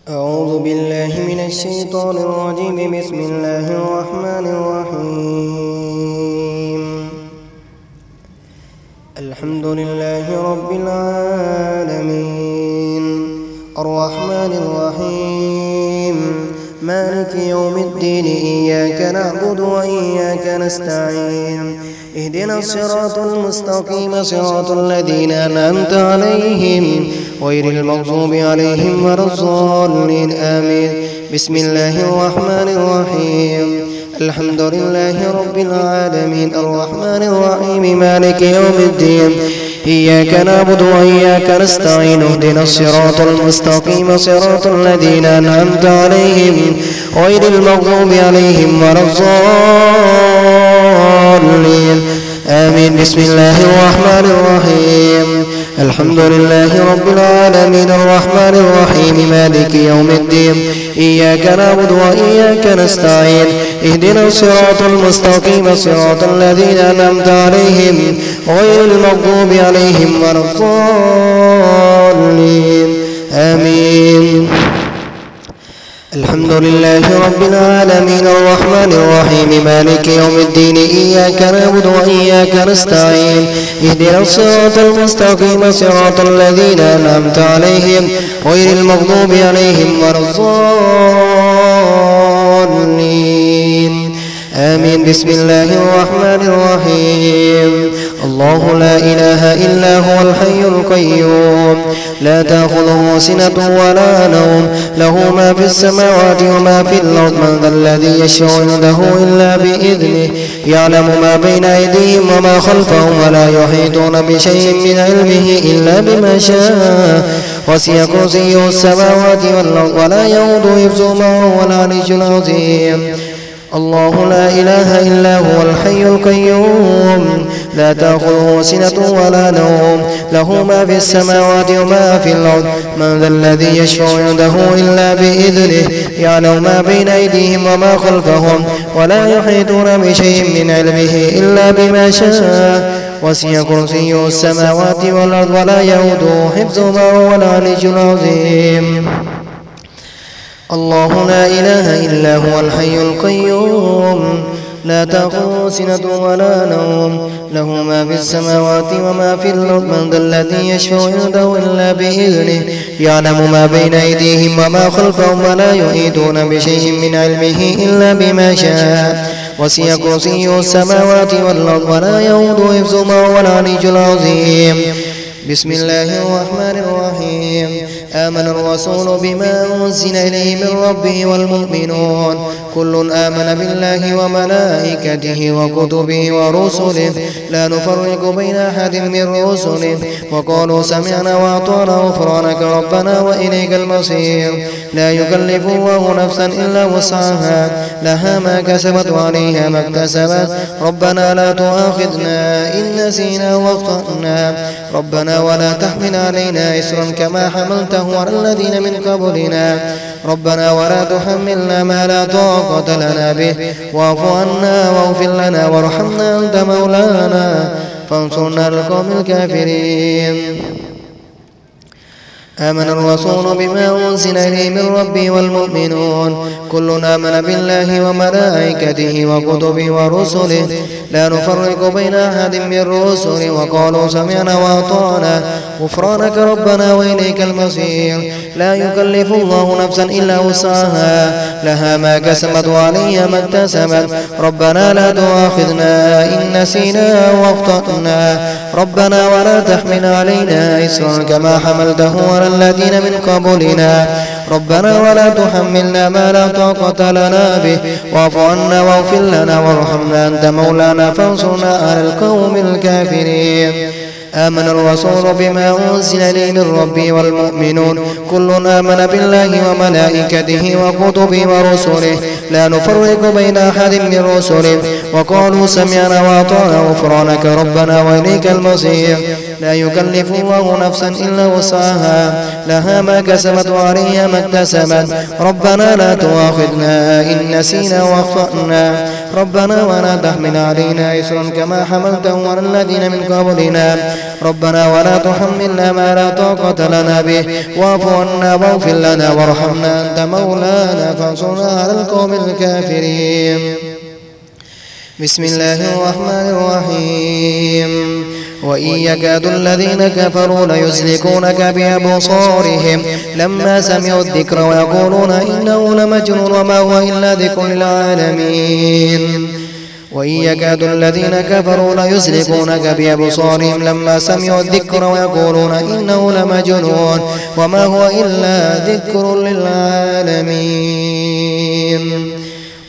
أعوذ بالله من الشيطان الرجيم. بسم الله الرحمن الرحيم. الحمد لله رب العالمين الرحمن الرحيم مالك يوم الدين. إياك نعبد وإياك نستعين. اهدنا الصراط المستقيم صراط الذين أنعمت عليهم غير المغضوب عليهم ولا الضالين آمين. بسم الله الرحمن الرحيم. الحمد لله رب العالمين الرحمن الرحيم مالك يوم الدين. إياك نعبد وإياك نستعين. اهدنا الصراط المستقيم صراط الذين أنعمت عليهم غير المغضوب عليهم ولا الضالين آمين. بسم الله الرحمن الرحيم. الحمد لله رب العالمين الرحمن الرحيم مالك يوم الدين. إياك نعبد وإياك نستعين. اهدنا الصراط المستقيم صراط الذين أنعمت عليهم غير المغضوب عليهم ولا الضالين آمين. الحمد لله رب العالمين الرحمن الرحيم مالك يوم الدين. إياك نعبد وإياك نستعين. اهدنا الصراط المستقيم صراط الذين أنعمت عليهم غير المغضوب عليهم ولا الضالين آمين. بسم الله الرحمن الرحيم. الله لا إله إلا هو الحي القيوم لا تأخذه سنة ولا نوم له ما في السماوات وما في الأرض. من ذا الذي يشفع عنده إلا بإذنه يعلم ما بين أيديهم وما خلفهم ولا يحيطون بشيء من علمه إلا بما شاء. وسع كرسيه السماوات والأرض ولا يؤوده حفظهما وهو العلي العظيم. الله لا إله إلا هو الحي القيوم لا تأخذه سنة ولا نوم له ما في السماوات وما في الأرض. من ذا الذي يشفع عنده إلا بإذنه يعلم ما بين أيديهم وما خلفهم ولا يحيطون بشيء من علمه إلا بما شاء. وسع كرسيه السماوات والأرض ولا يؤوده حفظهما وهو العلي العظيم. الله لا إله إلا هو الحي القيوم لا تأخذه سنة ولا نوم له ما في السماوات وما في الأرض. من ذا الذي يشفع عنده إلا بإذنه يعلم ما بين أيديهم وما خلفهم ولا يحيطون بشيء من علمه إلا بما شاء. وسع كرسيه السماوات والأرض ولا يؤوده حفظهما وهو العلي العظيم. بسم الله الرحمن الرحيم. آمن الرسول بما أنزل إليه من ربه والمؤمنون كل آمن بالله وملائكته وكتبه ورسله لا نفرق بين أحد من رسله وقالوا سمعنا وأطعنا غفرانك ربنا وإليك المصير. لا يكلف الله نفسا إلا وسعها لها ما كسبت وعليها ما اكتسبت. ربنا لا تؤاخذنا إن نسينا واخطأنا ربنا ولا تحمل علينا إصرا كما حملته على الذين من قبلنا. ربنا ولا تحملنا ما لا طاقة لنا به واعف عنا واغفر لنا وارحمنا أنت مولانا فانصرنا على القوم الكافرين. آمن الرسول بما أنزل إليه من ربه والمؤمنون كل آمن بالله وملائكته وكتبه ورسله لا نفرق بين أحد من رسله وقالوا سمعنا وأطعنا غفرانك ربنا وإليك المصير. لا يكلف الله نفسا إلا وسعها لها ما كسبت وعليها ما اكتسبت. ربنا لا تؤاخذنا إن نسينا واخطأنا ربنا ولا تحمل علينا إصرا كما حملته على الذين من قبلنا. ربنا ولا تحملنا ما لا طاقة لنا به واعف عنا واغفر لنا وارحمنا أنت مولانا فانصرنا على القوم الكافرين. آمن الرسول بما أنزل إليه من ربه والمؤمنون كل آمن بالله وملائكته وكتبه ورسله لا نفرق بين أحد من رسله وقالوا سمعنا وأطعنا غفرانك ربنا وإليك المصير. لا يكلف الله نفسا إلا وسعها لها ما كسبت وعليها ما اكتسبت. ربنا لا تؤاخذنا إن نسينا واخطأنا ربنا ولا تحمل علينا إصرا كما حملته على الذين من قبلنا. ربنا ولا تحملنا ما لا طاقة لنا به واعف عنا واغفر لنا وارحمنا أنت مولانا فانصرنا على القوم الكافرين. بسم الله الرحمن الرحيم. وإن يكاد الذين كفروا ليزلقونك بأبصارهم لما سمعوا الذكر ويقولون إنه لمجنون وما هو إلا ذكر للعالمين. وإن يكاد الذين كفروا ليزلقونك بأبصارهم لما سمعوا الذكر ويقولون إنه لمجنون وما هو إلا ذكر للعالمين.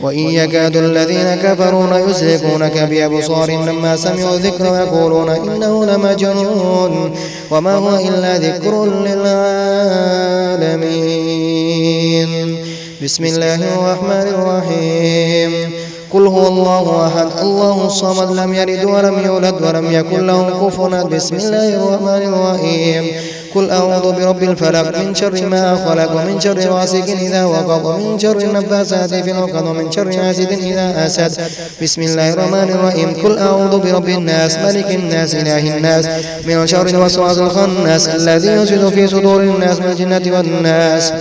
وإن يكاد الذين كفروا ليزلقونك بأبصارهم لما سمعوا الذكر ويقولون إنه لمجنون وما هو إلا ذكر للعالمين. بسم الله الرحمن الرحيم. قل هو الله أحد الله الصمد لم يلد ولم يولد ولم يكن له كفوا أحد. بسم الله الرحمن الرحيم. قل أعوذ برب الفلق من شر ما خلق ومن شر غاسق إذا وقب ومن شر النفاثات في العقد ومن شر حاسد إذا حسد. بسم الله الرحمن الرحيم. قل أعوذ برب الناس ملك الناس إله الناس من شر الوسواس الخناس الذي يوسوس في صدور الناس من الجنة والناس.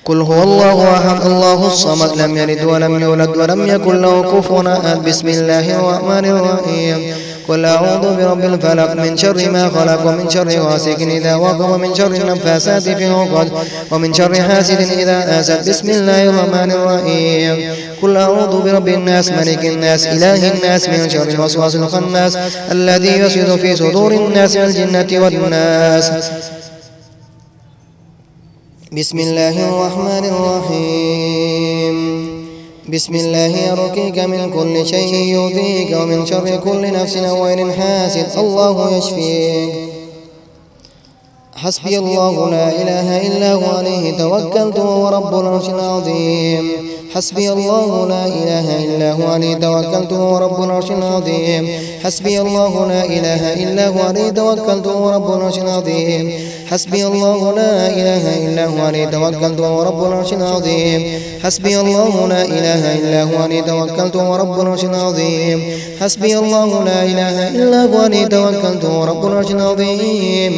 قل هو الله أحد الله الصمد لم يلد ولم يولد ولم يكن له كفوا أحد. بسم الله الرحمن الرحيم. قل أعوذ برب الفلق من شر ما خلق ومن شر غاسق إذا وقب ومن شر النفاثات في العقد ومن شر حاسد إذا حسد. بسم الله الرحمن الرحيم. قل أعوذ برب الناس ملك الناس إله الناس من شر الوسواس الخناس الذي يوسوس في صدور الناس من الجنة والناس. بسم الله الرحمن الرحيم. بسم الله يرقيك من كل شيء يؤذيك ومن شر كل نفس أو عين حاسد الله يشفيك. حسبي الله لا إله إلا هو عليه توكلت وهو رب العرش العظيم. حسبي الله لا إله إلا هو عليه توكلت وهو رب العرش العظيم. حسبي الله لا إله إلا هو عليه توكلت وهو رب العرش العظيم. حسبي الله لا إله إلا هو عليه توكلت وهو رب العرش العظيم. حسبي الله لا إله إلا هو عليه توكلت وهو رب العرش العظيم. حسبي الله لا إله إلا هو عليه توكلت وهو رب العرش العظيم.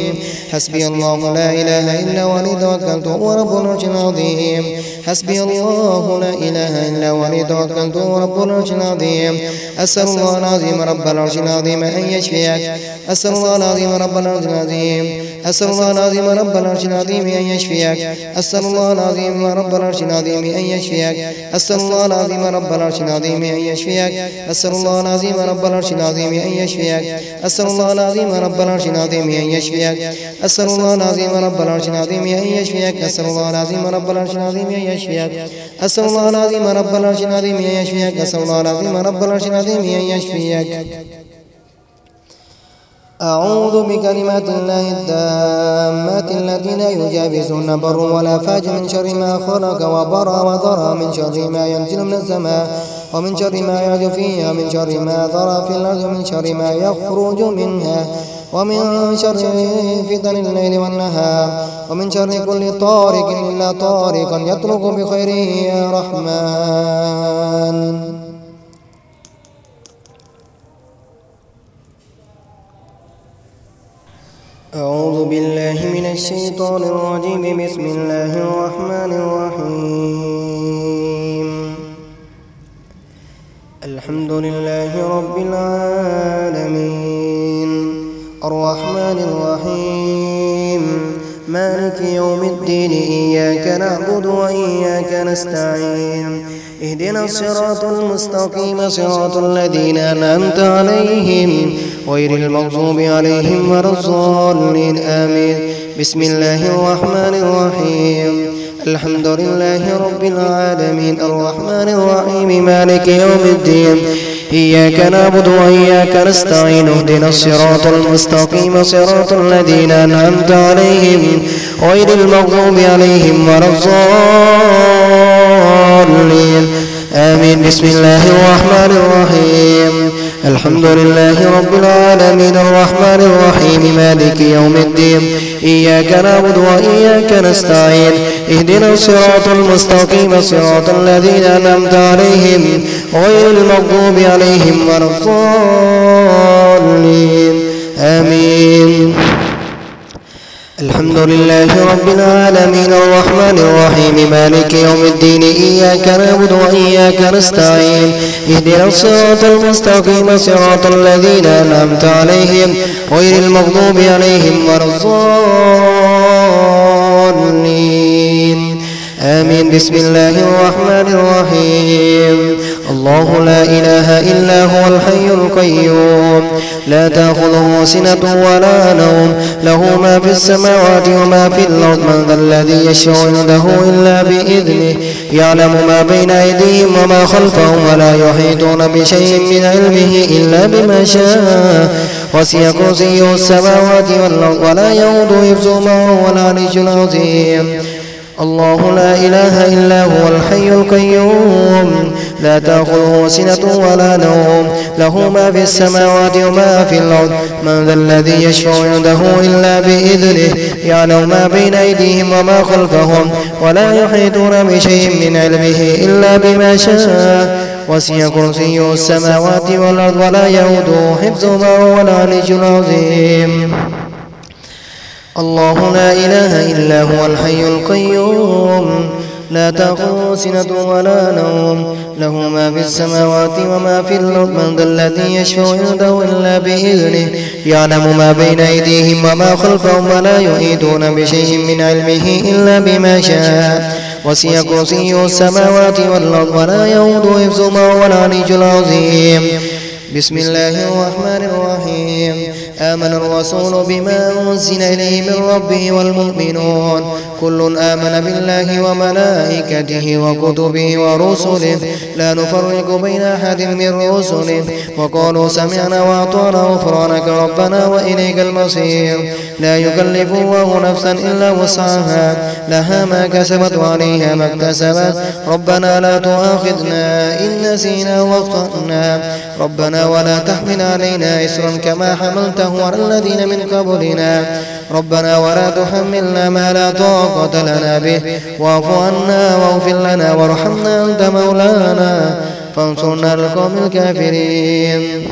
حسبي الله لا إله إلا هو عليه توكلت وهو رب العرش العظيم. حسبي الله لا إله إلا هو عليه توكلت وهو رب العرش العظيم. أسأل الله العظيم رب العرش العظيم أن يشفيك. أسأل الله العظيم رب العرش العظيم. أسأل الله العظيم رب العرش العظيم أن يشفيك. أسأل الله العظيم رب العرش العظيم أن يشفيك. أسأل الله العظيم رب العرش العظيم أن يشفيك. أسأل الله العظيم رب العرش العظيم أن يشفيك. أسأل الله العظيم رب العرش العظيم أن يشفيك. أسأل الله العظيم رب العرش العظيم أن يشفيك. أسأل الله العظيم رب العرش العظيم أن يشفيك. أسأل الله العظيم رب العرش العظيم أن يشفيك. أسأل الله العظيم رب العرش العظيم أن يشفيك. أعوذ بكلمات الله التامات التي لا يجاوزهن بر ولا فاجر من شر ما خلق وبرأ وذرى من شر ما ينزل من السماء ومن شر ما يعرج فيها ومن شر ما ذرى في الأرض ومن شر ما يخرج منها ومن شر فتن الليل والنهار ومن شر كل طارق إلا طارقا يطرق بخير يا رحمن. أعوذ بالله من الشيطان الرجيم. بسم الله الرحمن الرحيم. الحمد لله رب العالمين الرحمن الرحيم مالك يوم الدين إياك نعبد وإياك نستعين اهدنا الصراط المستقيم صراط الذين أنعمت عليهم غير المغضوب عليهم ولا الضالين آمين. بسم الله الرحمن الرحيم. الحمد لله رب العالمين الرحمن الرحيم مالك يوم الدين إياك نعبد وإياك نستعين اهدنا الصراط المستقيم صراط الذين أنعمت عليهم غير المغضوب عليهم ولا الضالين آمين. بسم الله الرحمن الرحيم. الحمد لله رب العالمين الرحمن الرحيم مالك يوم الدين إياك نعبد وإياك نستعين اهدنا الصراط المستقيم صراط الذين أنعمت عليهم غير المغضوب عليهم ولا الضالين الحمد لله رب العالمين الرحمن الرحيم مالك يوم الدين إياك نعبد وإياك نستعين اهدنا الصراط المستقيم صراط الذين أنعمت عليهم غير المغضوب عليهم ولا الضالين آمين. بسم الله الرحمن الرحيم. الله لا إله إلا هو الحي القيوم لا تأخذه سنة ولا نوم له ما في السماوات وما في الأرض من ذا الذي يشفع عنده إلا بإذنه يعلم ما بين أيديهم وما خلفهم ولا يحيطون بشيء من علمه إلا بما شاء وسع كرسيه السماوات والأرض ولا يؤوده حفظهما وهو العلي العظيم. الله لا إله إلا هو الحي القيوم لا تأخذه سنة ولا نوم له ما في السماوات وما في الأرض من ذا الذي يشفع عنده إلا بإذنه يعلم ما بين أيديهم وما خلفهم ولا يحيطون بشيء من علمه إلا بما شاء وسع كرسيه السماوات والأرض ولا يؤوده حفظهما وهو العلي العظيم. الله لا إله إلا هو الحي القيوم لا تأخذه سنة ولا نوم له ما في السماوات وما في الأرض من ذا الذي يشفع عنده إلا بإذنه يعلم ما بين أيديهم وما خلفهم ولا يحيطون بشيء من علمه إلا بما شاء وسع كرسيه السماوات والأرض ولا يؤوده حفظهما وهو العلي العظيم. بسم الله الرحمن الرحيم. آمن الرسول بما أنزل إليه من ربه والمؤمنون كل آمن بالله وملائكته وكتبه ورسله لا نفرق بين أحد من رسله وقالوا سمعنا وأطعنا غفرانك ربنا وإليك المصير. لا يكلف الله نفسا إلا وسعها لها ما كسبت وعليها ما اكتسبت ربنا لا تؤاخذنا إن نسينا واخطأنا ربنا ولا تحمل علينا إصرا كما حملته على الذين من قبلنا ربنا ولا تحملنا ما لا طاقة لنا به واعف عنا واغفر لنا وارحمنا أنت مولانا فانصرنا على القوم الكافرين.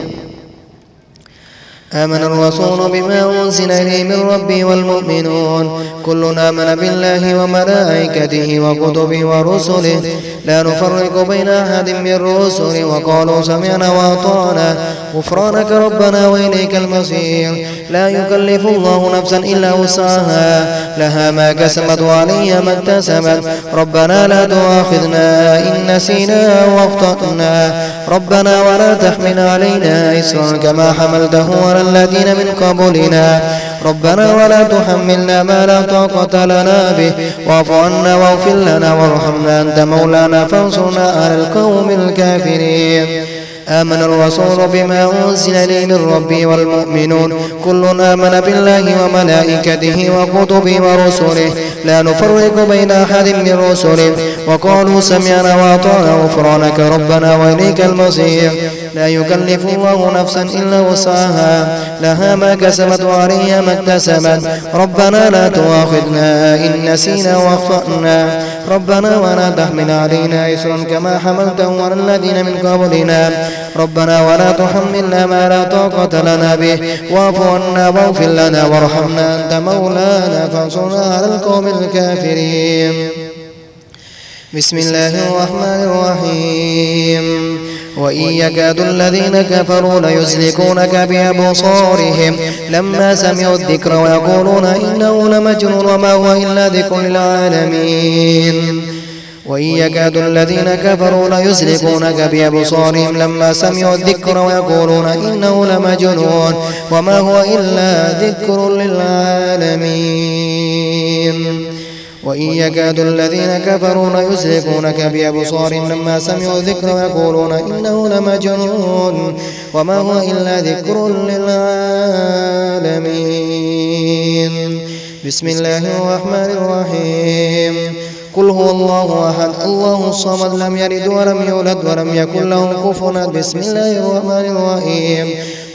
آمن الرسول بما أنزل إليه من ربه والمؤمنون كل آمن بالله وملائكته وكتبه ورسله لا نفرق بين أحد من رسله وقالوا سمعنا وأطعنا غفرانك ربنا وإليك المصير. لا يكلف الله نفسا إلا وسعها لها ما كسبت وعليها ما اكتسبت ربنا لا تؤاخذنا إن نسينا واخطأنا ربنا ولا تحمل علينا إصرا كما حملته على الذين من قبلنا ربنا ولا تحملنا ما لا طاقة لنا به واعف عنا واغفر لنا وارحمنا أنت مولانا فانصرنا على القوم الكافرين. آمن الرسول بما أنزل إليه من ربه والمؤمنون كل آمن بالله وملائكته وكتبه ورسله لا نفرق بين أحد من رسله وقالوا سمعنا وأطعنا غفرانك ربنا وإليك المصير. لا يكلف الله نفسا إلا وسعها لها ما كسبت وعليها ما اكتسبت ربنا لا تؤاخذنا إن نسينا واخطأنا ربنا ولا تحمل علينا إصرا كما حملته على الذين من قبلنا ربنا ولا تحملنا ما لا طاقة لنا به واعف عنا واغفر لنا وارحمنا أنت مولانا فانصرنا على القوم الكافرين. بسم الله الرحمن الرحيم. وإن يكاد الذين كفروا ليزلقونك بأبصارهم لما سمعوا الذكر ويقولون إنه لمجنون وما هو إلا ذكر للعالمين. وإن يكاد الذين كفروا ليزلقونك بأبصارهم لما سمعوا الذكر ويقولون إنه لمجنون وما هو إلا ذكر للعالمين. وإن يكاد الذين كفروا ليزلقونك بأبصارهم لما سمعوا الذكر ويقولون إنه لمجنون وما هو إلا ذكر للعالمين. بسم الله الرحمن الرحيم. قل هو الله أحد الله الصمد لم يلد ولم يولد ولم يكن له كفوا أحد. بسم الله الرحمن الرحيم.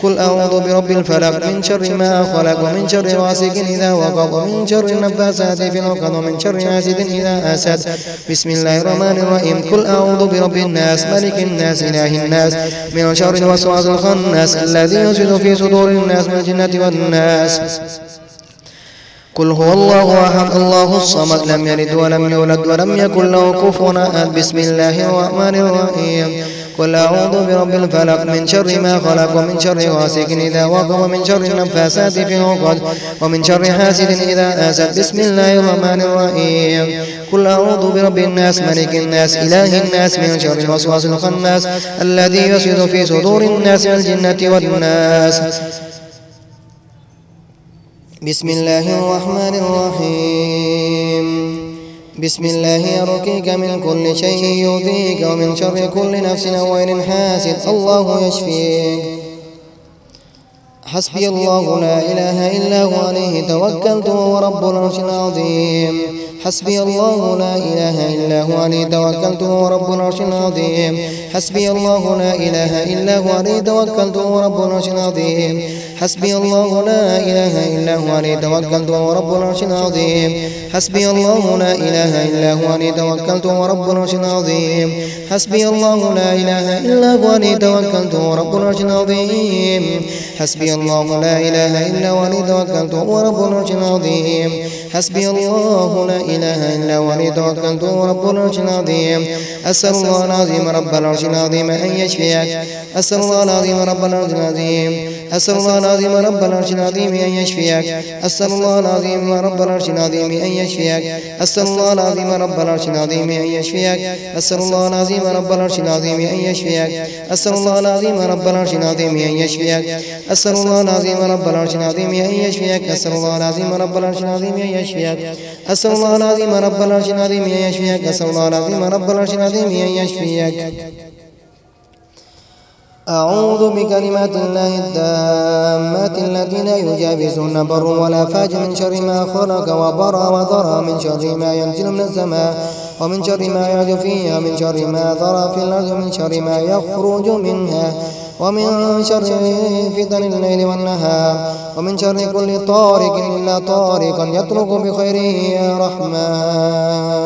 قل أعوذ برب الفلق من شر ما خلق ومن شر غاسق إذا وقب ومن شر النفاثات في العقد ومن شر حاسد إذا حسد. بسم الله الرحمن الرحيم. قل أعوذ برب الناس ملك الناس إله الناس من شر الوسواس الخناس الذي يوسوس في صدور الناس من الجنة والناس. قل هو الله أحد الله الصمد لم يلد ولم يولد ولم يكن له كفوا أحد. بسم الله الرحمن الرحيم. قل أعوذ برب الفلق من شر ما خلق ومن شر غاسق إذا وقب ومن شر النفاثات في العقد ومن شر حاسد إذا حسد. بسم الله الرحمن الرحيم. قل أعوذ برب الناس ملك الناس إله الناس من شر الوسواس الخناس الذي يوسوس في صدور الناس من الجنة والناس. بسم الله الرحمن الرحيم. بسم الله أرقيك من كل شيء يؤذيك ومن شر كل نفس أو عين حاسد الله يشفيك. حسبي الله لا إله إلا هو عليه توكلت وهو رب العرش العظيم. حسبي الله لا إله إلا هو عليه توكلت وهو رب العرش العظيم. حسبي الله لا إله إلا هو عليه توكلت وهو رب العرش العظيم. حسبي الله لا إله إلا هو عليه توكلت وهو رب العرش العظيم. حسبي الله لا إله إلا هو عليه توكلت وهو رب العرش العظيم. حسبي الله لا إله إلا هو عليه توكلت وهو رب العرش العظيم. حسبي الله لا إله إلا هو عليه توكلت وهو رب العرش العظيم. حسبي الله لا إله إلا هو عليه توكلت وهو رب العرش العظيم. أسأل الله العظيم رب العرش العظيم أن يشفيك. أسأل الله العظيم رب العرش العظيم. أسأل الله العظيم رب العرش العظيم أن يشفيك. أسأل الله العظيم رب العرش العظيم أن يشفيك. أسأل الله العظيم رب العرش العظيم أن يشفيك. أسأل الله العظيم رب العرش العظيم أن يشفيك. أسأل الله العظيم رب العرش العظيم أن يشفيك. أسأل الله العظيم رب العرش العظيم أن يشفيك. أسأل الله العظيم رب العرش العظيم أن يشفيك. أسأل الله العظيم رب العرش العظيم أن يشفيك. أسأل الله العظيم رب العرش العظيم أن يشفيك. أعوذ بكلمات الله التامات التي لا يجاوزهن بر ولا فاجر من شر ما خلق وبرأ وذرى من شر ما ينزل من السماء ومن شر ما يعرج فيها ومن شر ما ذرى في الأرض ومن شر ما يخرج منها ومن شر فتن الليل والنهار ومن شر كل طارق إلا طارقا يطرق بخير يا رحمن.